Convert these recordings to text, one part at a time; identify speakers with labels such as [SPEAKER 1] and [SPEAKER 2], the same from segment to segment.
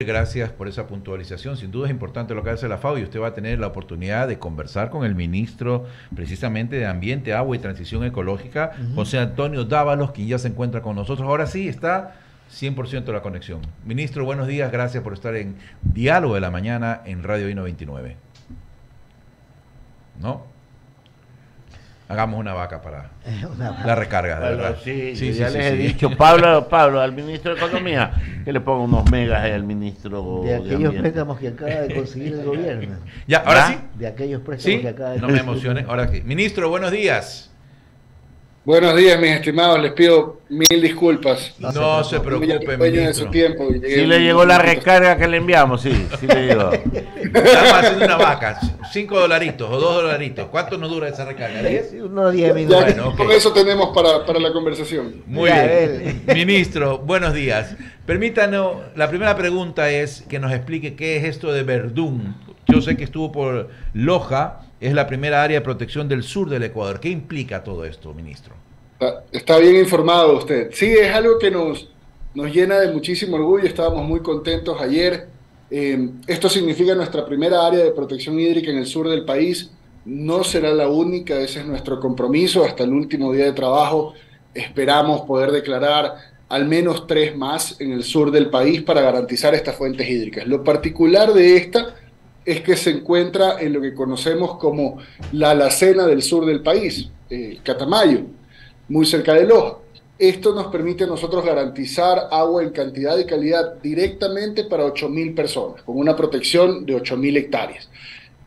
[SPEAKER 1] Gracias por esa puntualización. Sin duda es importante lo que hace la FAO y usted va a tener la oportunidad de conversar con el ministro precisamente de Ambiente, Agua y Transición Ecológica, José Antonio Dávalos, quien ya se encuentra con nosotros. Ahora sí está 100% la conexión. Ministro, buenos días. Gracias por estar en Diálogo de la Mañana en Radio Hino 29. ¿No? Hagamos una vaca para la recarga, de verdad.
[SPEAKER 2] Ya les he dicho, Pablo, al ministro de Economía, que le ponga unos megas al ministro
[SPEAKER 3] de aquellos préstamos que acaba de conseguir el gobierno.
[SPEAKER 1] Ya, ahora sí.
[SPEAKER 3] De aquellos préstamos que acaba de
[SPEAKER 1] conseguir. No me emocione. Ahora sí. Ministro, buenos días.
[SPEAKER 4] Buenos días, mis estimados. Les pido mil disculpas.
[SPEAKER 1] No se preocupe, ministro.
[SPEAKER 4] De su tiempo y
[SPEAKER 2] sí le llegó la recarga que le enviamos, sí le llegó.
[SPEAKER 1] Estamos haciendo una vaca, $5 o $2. ¿Cuánto nos dura esa recarga? ¿10?
[SPEAKER 3] Unos 10 minutos.
[SPEAKER 4] Bueno, okay. Con eso tenemos para la conversación.
[SPEAKER 1] Muy bien. Ministro, buenos días. Permítanos, la primera pregunta es que nos explique qué es esto de Verdún. Yo sé que estuvo por Loja, es la primera área de protección del sur del Ecuador. ¿Qué implica todo esto, ministro?
[SPEAKER 4] Está bien informado usted. Sí, es algo que nos llena de muchísimo orgullo. Estábamos muy contentos ayer. Esto significa nuestra primera área de protección hídrica en el sur del país. No será la única, ese es nuestro compromiso. Hasta el último día de trabajo esperamos poder declarar al menos 3 más en el sur del país para garantizar estas fuentes hídricas. Lo particular de esta es que se encuentra en lo que conocemos como la alacena del sur del país, Catamayo, muy cerca de Loja. Esto nos permite a nosotros garantizar agua en cantidad y calidad directamente para 8.000 personas, con una protección de 8.000 hectáreas.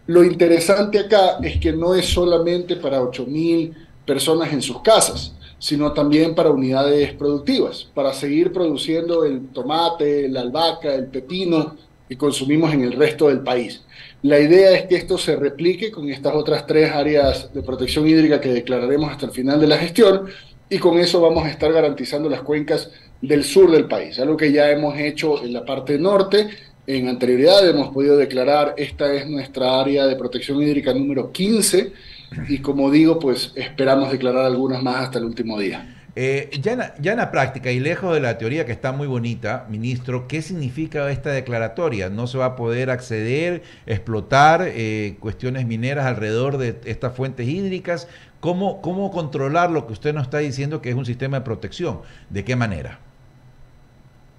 [SPEAKER 4] Lo interesante acá es que no es solamente para 8.000 personas en sus casas, sino también para unidades productivas, para seguir produciendo el tomate, la albahaca, el pepino que consumimos en el resto del país. La idea es que esto se replique con estas otras 3 áreas de protección hídrica que declararemos hasta el final de la gestión, y con eso vamos a estar garantizando las cuencas del sur del país, algo que ya hemos hecho en la parte norte. En anterioridad hemos podido declarar, esta es nuestra área de protección hídrica número 15, y como digo, pues esperamos declarar algunas más hasta el último día.
[SPEAKER 1] Ya en la práctica y lejos de la teoría que está muy bonita, ministro, ¿qué significa esta declaratoria? ¿No se va a poder acceder, explotar cuestiones mineras alrededor de estas fuentes hídricas? ¿Cómo controlar lo que usted nos está diciendo que es un sistema de protección? ¿De qué manera?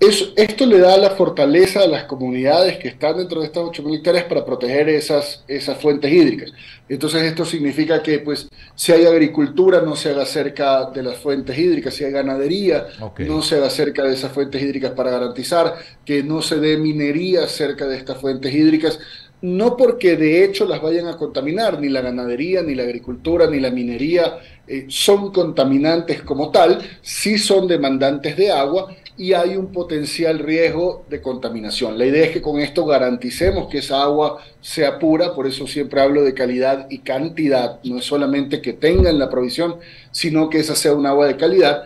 [SPEAKER 4] Esto le da la fortaleza a las comunidades que están dentro de estas 8.000 hectáreas para proteger esas fuentes hídricas. Entonces esto significa que pues si hay agricultura no se haga cerca de las fuentes hídricas, si hay ganadería no se haga cerca de esas fuentes hídricas, para garantizar que no se dé minería cerca de estas fuentes hídricas, no porque de hecho las vayan a contaminar, ni la ganadería, ni la agricultura, ni la minería son contaminantes como tal, sí son demandantes de agua y hay un potencial riesgo de contaminación. La idea es que con esto garanticemos que esa agua sea pura, por eso siempre hablo de calidad y cantidad, no es solamente que tengan la provisión, sino que esa sea un agua de calidad,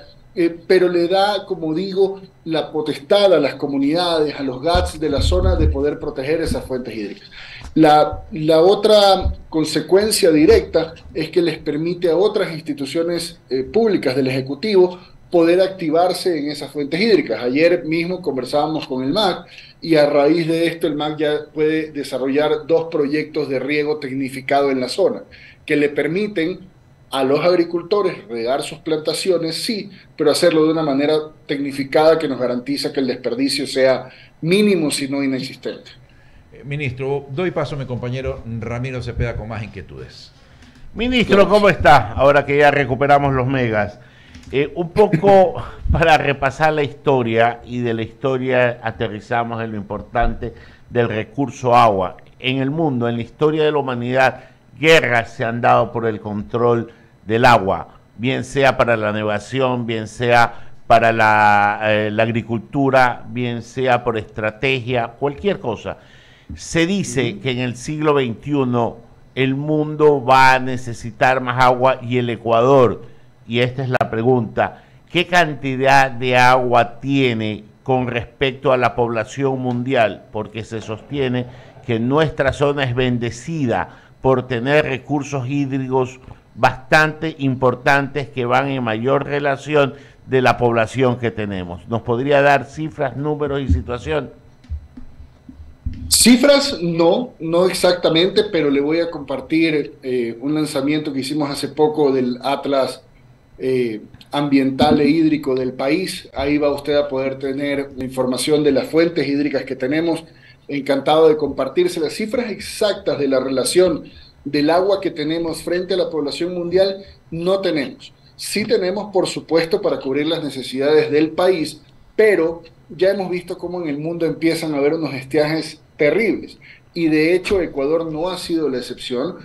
[SPEAKER 4] pero le da, como digo, la potestad a las comunidades, a los GATS de la zona de poder proteger esas fuentes hídricas. La otra consecuencia directa es que les permite a otras instituciones públicas del Ejecutivo poder activarse en esas fuentes hídricas. Ayer mismo conversábamos con el MAC y a raíz de esto el MAC ya puede desarrollar 2 proyectos de riego tecnificado en la zona que le permiten a los agricultores regar sus plantaciones, sí, pero hacerlo de una manera tecnificada que nos garantiza que el desperdicio sea mínimo, si no inexistente.
[SPEAKER 1] Ministro, doy paso a mi compañero Ramiro Cepeda con más inquietudes.
[SPEAKER 2] Ministro, ¿cómo está? Ahora que ya recuperamos los megas. Un poco para repasar la historia, y de la historia aterrizamos en lo importante del recurso agua. En el mundo, en la historia de la humanidad, guerras se han dado por el control del agua, bien sea para la navegación, bien sea para la agricultura, bien sea por estrategia, cualquier cosa. Se dice que en el siglo XXI el mundo va a necesitar más agua, y el Ecuador, y esta es la pregunta, ¿qué cantidad de agua tiene con respecto a la población mundial? Porque se sostiene que nuestra zona es bendecida por tener recursos hídricos bastante importantes que van en mayor relación de la población que tenemos. ¿Nos podría dar cifras, números y situación?
[SPEAKER 4] Cifras no exactamente, pero le voy a compartir un lanzamiento que hicimos hace poco del Atlas ambiental e hídrico del país. Ahí va usted a poder tener la información de las fuentes hídricas que tenemos. Encantado de compartirse las cifras exactas de la relación del agua que tenemos frente a la población mundial. No tenemos. Sí tenemos, por supuesto, para cubrir las necesidades del país, pero ya hemos visto cómo en el mundo empiezan a haber unos estiajes terribles. Y de hecho Ecuador no ha sido la excepción.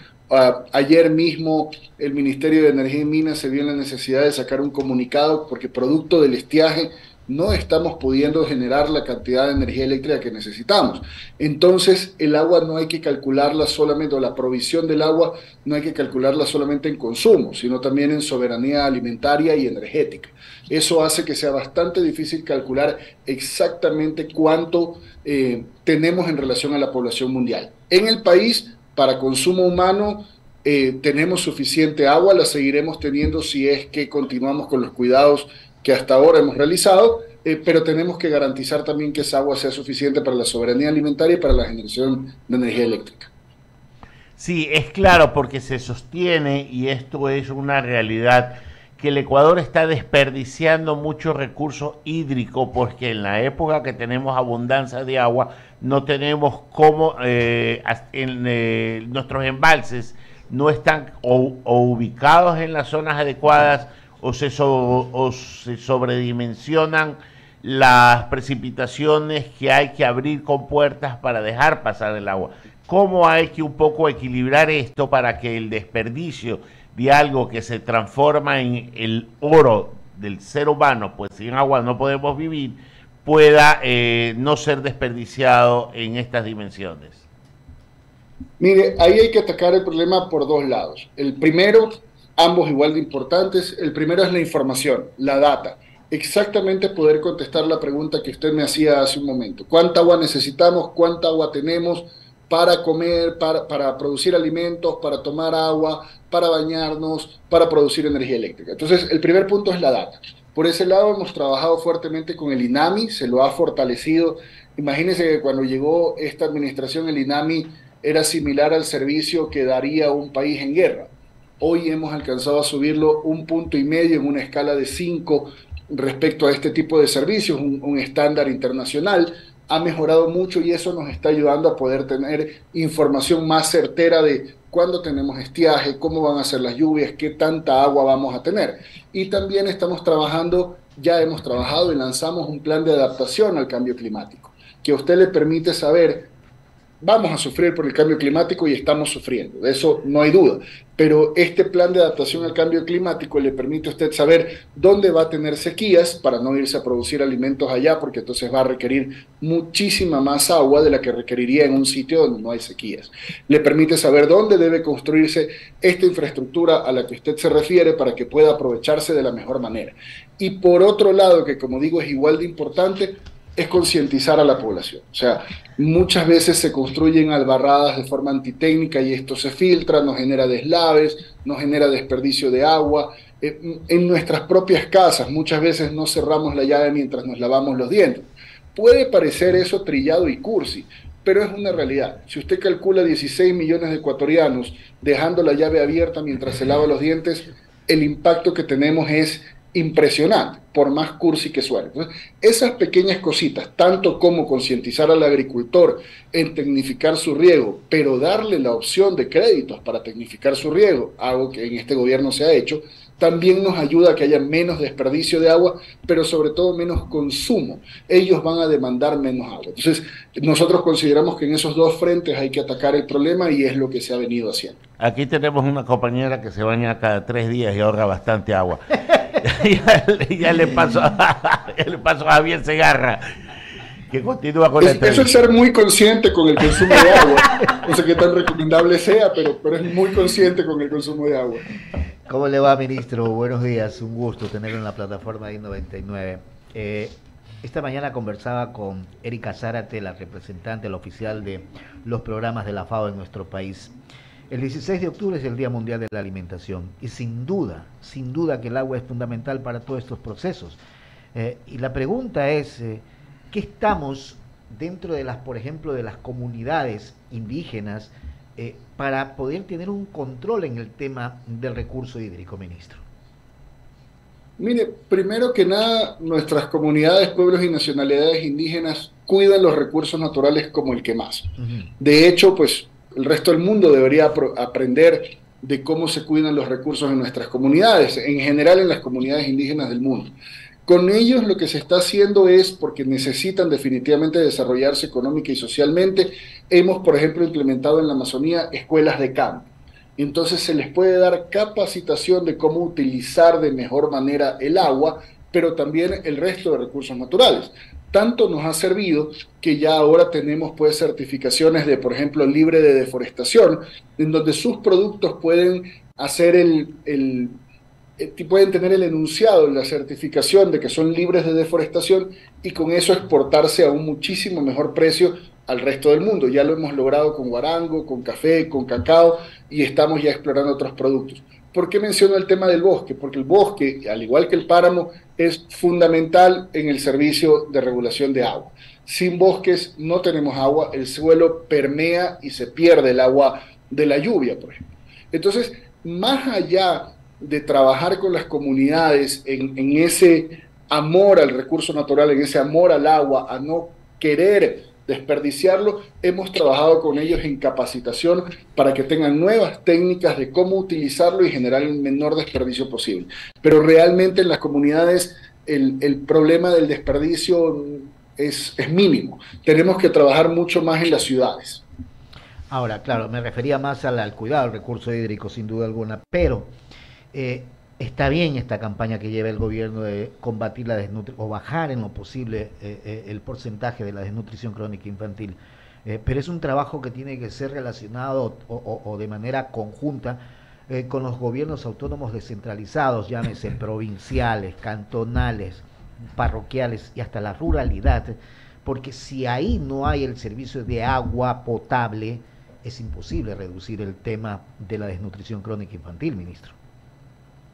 [SPEAKER 4] Ayer mismo el Ministerio de Energía y Minas se vio en la necesidad de sacar un comunicado porque producto del estiaje no estamos pudiendo generar la cantidad de energía eléctrica que necesitamos. Entonces el agua no hay que calcularla solamente, o la provisión del agua no hay que calcularla solamente en consumo, sino también en soberanía alimentaria y energética. Eso hace que sea bastante difícil calcular exactamente cuánto tenemos en relación a la población mundial. En el país, para consumo humano, tenemos suficiente agua, la seguiremos teniendo si es que continuamos con los cuidados que hasta ahora hemos realizado, pero tenemos que garantizar también que esa agua sea suficiente para la soberanía alimentaria y para la generación de energía eléctrica.
[SPEAKER 2] Sí, es claro, porque se sostiene, y esto es una realidad, que el Ecuador está desperdiciando mucho recurso hídrico, porque en la época que tenemos abundancia de agua, no tenemos cómo, nuestros embalses no están o ubicados en las zonas adecuadas, o se sobredimensionan las precipitaciones que hay que abrir con puertas para dejar pasar el agua. ¿Cómo hay que un poco equilibrar esto para que el desperdicio de algo que se transforma en el oro del ser humano, pues sin agua no podemos vivir, pueda no ser desperdiciado en estas dimensiones?
[SPEAKER 4] Mire, ahí hay que atacar el problema por dos lados. El primero, ambos igual de importantes. El primero es la información, la data. Exactamente poder contestar la pregunta que usted me hacía hace un momento. ¿Cuánta agua necesitamos? ¿Cuánta agua tenemos para comer, para producir alimentos, para tomar agua, para bañarnos, para producir energía eléctrica? Entonces, el primer punto es la data. Por ese lado hemos trabajado fuertemente con el INAMI, se lo ha fortalecido. Imagínense que cuando llegó esta administración, el INAMI era similar al servicio que daría un país en guerra. Hoy hemos alcanzado a subirlo 1,5 puntos en una escala de 5 respecto a este tipo de servicios, un estándar internacional. Ha mejorado mucho y eso nos está ayudando a poder tener información más certera de cuándo tenemos estiaje, cómo van a ser las lluvias, qué tanta agua vamos a tener. Y también estamos trabajando, ya hemos trabajado y lanzamos un plan de adaptación al cambio climático, que a usted le permite saber: vamos a sufrir por el cambio climático y estamos sufriendo, de eso no hay duda, pero este plan de adaptación al cambio climático le permite a usted saber dónde va a tener sequías para no irse a producir alimentos allá, porque entonces va a requerir muchísima más agua de la que requeriría en un sitio donde no hay sequías. Le permite saber dónde debe construirse esta infraestructura a la que usted se refiere para que pueda aprovecharse de la mejor manera. Y por otro lado, que como digo es igual de importante, es concientizar a la población. O sea, muchas veces se construyen albarradas de forma antitécnica y esto se filtra, nos genera deslaves, nos genera desperdicio de agua. En nuestras propias casas muchas veces no cerramos la llave mientras nos lavamos los dientes. Puede parecer eso trillado y cursi, pero es una realidad. Si usted calcula 16 millones de ecuatorianos dejando la llave abierta mientras se lava los dientes, el impacto que tenemos es impresionante, por más cursi que suene. Entonces, esas pequeñas cositas, tanto como concientizar al agricultor en tecnificar su riego, pero darle la opción de créditos para tecnificar su riego, algo que en este gobierno se ha hecho, también nos ayuda a que haya menos desperdicio de agua, pero sobre todo menos consumo. Ellos van a demandar menos agua. Entonces, nosotros consideramos que en esos dos frentes hay que atacar el problema y es lo que se ha venido haciendo.
[SPEAKER 2] Aquí tenemos una compañera que se baña cada 3 días y ahorra bastante agua. ya le paso a Javier Segarra, que continúa con la
[SPEAKER 4] entrevista. Eso es ser muy consciente con el consumo de agua. No sé qué tan recomendable sea, pero es muy consciente con el consumo de agua.
[SPEAKER 3] ¿Cómo le va, ministro? Buenos días, un gusto tenerlo en la plataforma de I99. Esta mañana conversaba con Erika Zárate, la representante, la oficial de los programas de la FAO en nuestro país. El 16 de octubre es el Día Mundial de la Alimentación y sin duda que el agua es fundamental para todos estos procesos. Y la pregunta es, ¿qué estamos dentro de las, por ejemplo, de las comunidades indígenas para poder tener un control en el tema del recurso hídrico, ministro?
[SPEAKER 4] Mire, primero que nada, nuestras comunidades, pueblos y nacionalidades indígenas cuidan los recursos naturales como el que más. De hecho, pues el resto del mundo debería aprender de cómo se cuidan los recursos en nuestras comunidades, en general en las comunidades indígenas del mundo. Con ellos lo que se está haciendo es, porque necesitan definitivamente desarrollarse económica y socialmente, hemos, por ejemplo, implementado en la Amazonía escuelas de campo. Entonces se les puede dar capacitación de cómo utilizar de mejor manera el agua, pero también el resto de recursos naturales. Tanto nos ha servido que ya ahora tenemos pues certificaciones de, por ejemplo, libre de deforestación, en donde sus productos pueden hacer pueden tener el enunciado, la certificación de que son libres de deforestación y con eso exportarse a un muchísimo mejor precio al resto del mundo. Ya lo hemos logrado con guarango, con café, con cacao y estamos ya explorando otros productos. ¿Por qué menciono el tema del bosque? Porque el bosque, al igual que el páramo, es fundamental en el servicio de regulación de agua. Sin bosques no tenemos agua, el suelo permea y se pierde el agua de la lluvia, por ejemplo. Entonces, más allá de trabajar con las comunidades en ese amor al recurso natural, en ese amor al agua, a no querer desperdiciarlo, hemos trabajado con ellos en capacitación para que tengan nuevas técnicas de cómo utilizarlo y generar el menor desperdicio posible. Pero realmente en las comunidades el problema del desperdicio es mínimo. Tenemos que trabajar mucho más en las ciudades.
[SPEAKER 3] Ahora, claro, me refería más al cuidado del recurso hídrico, sin duda alguna, pero está bien esta campaña que lleva el gobierno de combatir la desnutrición o bajar en lo posible el porcentaje de la desnutrición crónica infantil, pero es un trabajo que tiene que ser relacionado o de manera conjunta con los gobiernos autónomos descentralizados, llámese provinciales, cantonales, parroquiales y hasta la ruralidad, porque si ahí no hay el servicio de agua potable, es imposible reducir el tema de la desnutrición crónica infantil, ministro.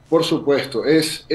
[SPEAKER 4] Por supuesto, es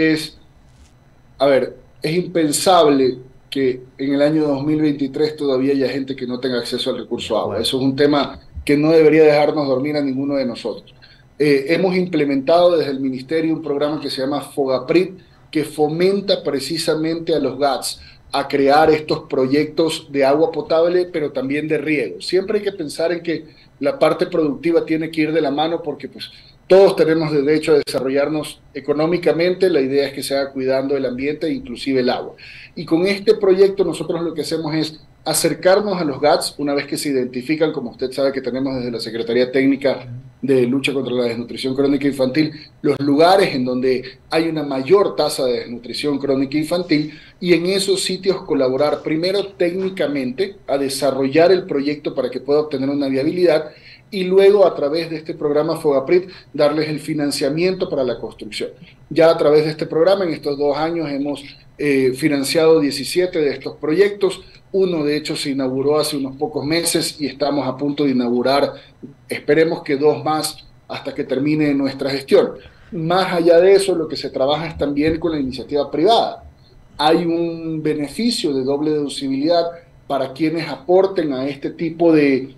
[SPEAKER 4] impensable que en el año 2023 todavía haya gente que no tenga acceso al recurso agua. Eso es un tema que no debería dejarnos dormir a ninguno de nosotros. Hemos implementado desde el Ministerio un programa que se llama FOGAPRIT, que fomenta precisamente a los GATS a crear estos proyectos de agua potable, pero también de riego. Siempre hay que pensar en que la parte productiva tiene que ir de la mano porque pues todos tenemos derecho a desarrollarnos económicamente, la idea es que se haga cuidando el ambiente, inclusive el agua. Y con este proyecto nosotros lo que hacemos es acercarnos a los GATS, una vez que se identifican, como usted sabe que tenemos desde la Secretaría Técnica de Lucha contra la Desnutrición Crónica Infantil, los lugares en donde hay una mayor tasa de desnutrición crónica infantil, y en esos sitios colaborar primero técnicamente a desarrollar el proyecto para que pueda obtener una viabilidad, y luego a través de este programa FOGAPRIT darles el financiamiento para la construcción. Ya a través de este programa en estos 2 años hemos financiado 17 de estos proyectos. Uno de hecho se inauguró hace unos pocos meses y estamos a punto de inaugurar, esperemos que 2 más hasta que termine nuestra gestión. Más allá de eso, lo que se trabaja es también con la iniciativa privada. Hay un beneficio de doble deducibilidad para quienes aporten a este tipo de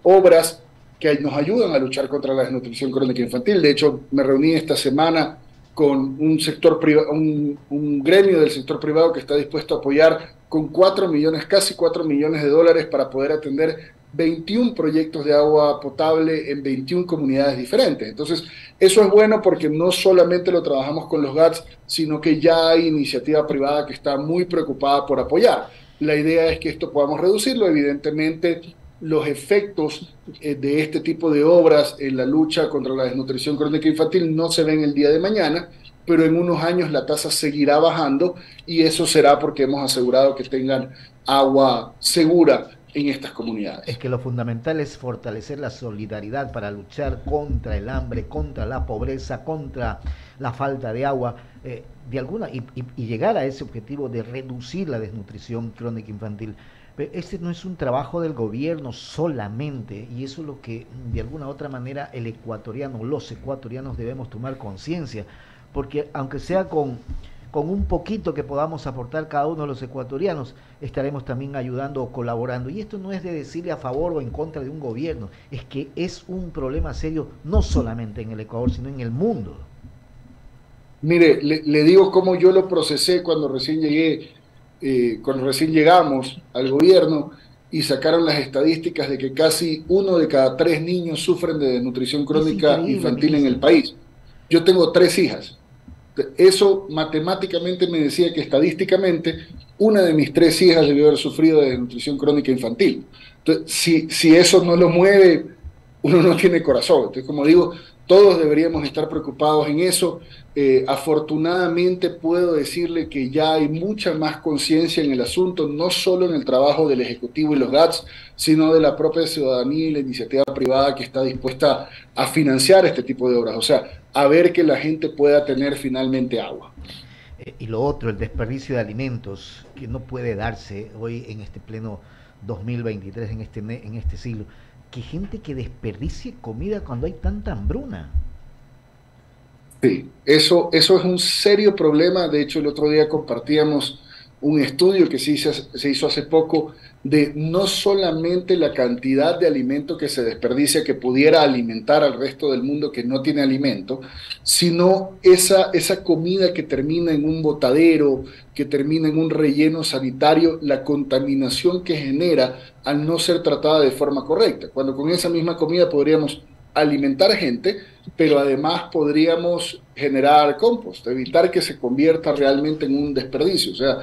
[SPEAKER 4] obras que nos ayudan a luchar contra la desnutrición crónica infantil. De hecho, me reuní esta semana con un sector privado, un gremio del sector privado que está dispuesto a apoyar con 4 millones, casi 4 millones de dólares para poder atender 21 proyectos de agua potable en 21 comunidades diferentes. Entonces, eso es bueno porque no solamente lo trabajamos con los GATS, sino que ya hay iniciativa privada que está muy preocupada por apoyar. La idea es que esto podamos reducirlo. Evidentemente, los efectos de este tipo de obras en la lucha contra la desnutrición crónica infantil no se ven el día de mañana, pero en unos años la tasa seguirá bajando y eso será porque hemos asegurado que tengan agua segura en estas comunidades.
[SPEAKER 3] Es que lo fundamental es fortalecer la solidaridad para luchar contra el hambre, contra la pobreza, contra la falta de agua, y llegar a ese objetivo de reducir la desnutrición crónica infantil. Pero este no es un trabajo del gobierno solamente, y eso es lo que de alguna u otra manera los ecuatorianos debemos tomar conciencia, porque aunque sea con con un poquito que podamos aportar cada uno de los ecuatorianos, estaremos también ayudando o colaborando. Y esto no es de decirle a favor o en contra de un gobierno, es que es un problema serio no solamente en el Ecuador, sino en el mundo.
[SPEAKER 4] Mire, le digo cómo yo lo procesé cuando recién llegamos al gobierno y sacaron las estadísticas de que casi 1 de cada 3 niños sufren de desnutrición crónica infantil en el país. Yo tengo 3 hijas. Eso matemáticamente me decía que estadísticamente una de mis 3 hijas debió haber sufrido de desnutrición crónica infantil. Entonces, si eso no lo mueve, uno no tiene corazón. Entonces, como digo, todos deberíamos estar preocupados en eso. Afortunadamente puedo decirle que ya hay mucha más conciencia en el asunto, no solo en el trabajo del Ejecutivo y los GATS, sino de la propia ciudadanía y la iniciativa privada que está dispuesta a financiar este tipo de obras, o sea, a ver que la gente pueda tener finalmente agua.
[SPEAKER 3] Y lo otro, el desperdicio de alimentos, que no puede darse hoy en este pleno 2023, en este siglo, que gente que desperdicie comida cuando hay tanta hambruna.
[SPEAKER 4] Sí, eso es un serio problema. De hecho, el otro día compartíamos un estudio que se hizo hace poco de no solamente la cantidad de alimento que se desperdicia que pudiera alimentar al resto del mundo que no tiene alimento, sino esa comida que termina en un botadero, que termina en un relleno sanitario, la contaminación que genera al no ser tratada de forma correcta, cuando con esa misma comida podríamos alimentar gente, pero además podríamos generar compost, evitar que se convierta realmente en un desperdicio. O sea,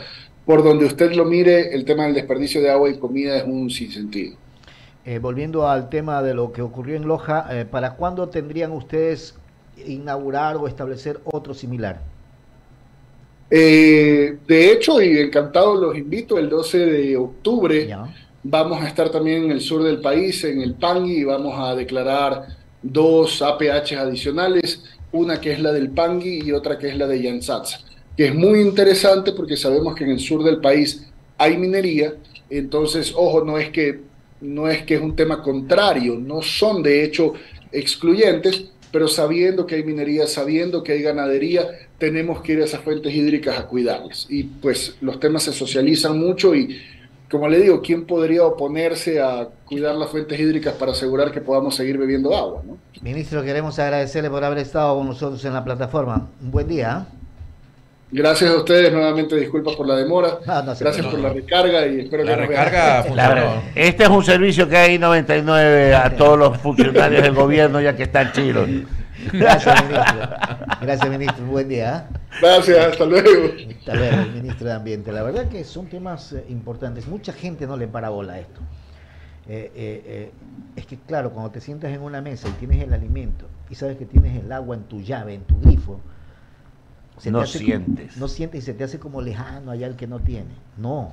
[SPEAKER 4] por donde usted lo mire, el tema del desperdicio de agua y comida es un sinsentido.
[SPEAKER 3] Volviendo al tema de lo que ocurrió en Loja, ¿para cuándo tendrían ustedes inaugurar o establecer otro similar?
[SPEAKER 4] De hecho, y encantado los invito, el 12 de octubre ya vamos a estar también en el sur del país, en el Pangui, y vamos a declarar 2 APH adicionales, una que es la del Pangui y otra que es la de Yansatsa, que es muy interesante porque sabemos que en el sur del país hay minería. Entonces, ojo, no es que es un tema contrario, no son de hecho excluyentes, pero sabiendo que hay minería, sabiendo que hay ganadería, tenemos que ir a esas fuentes hídricas a cuidarlas. Y pues los temas se socializan mucho y, como le digo, ¿quién podría oponerse a cuidar las fuentes hídricas para asegurar que podamos seguir bebiendo agua, ¿no?
[SPEAKER 3] Ministro, queremos agradecerle por haber estado con nosotros en la plataforma. Un buen día.
[SPEAKER 4] Gracias a ustedes, nuevamente disculpas por la demora. Gracias por la recarga y espero que
[SPEAKER 1] la recarga funcionó.
[SPEAKER 2] Este es un servicio que hay 99 a todos los funcionarios del gobierno ya que están chilos.
[SPEAKER 3] Gracias, ministro. Gracias, ministro. Buen día.
[SPEAKER 4] Gracias, hasta luego.
[SPEAKER 3] Hasta luego, el ministro de Ambiente. La verdad que son temas importantes. Mucha gente no le para bola a esto. Es que, claro, cuando te sientas en una mesa y tienes el alimento y sabes que tienes el agua en tu llave, en tu grifo,
[SPEAKER 2] no sientes.
[SPEAKER 3] No sientes y se te hace como lejano allá el que no tiene. No.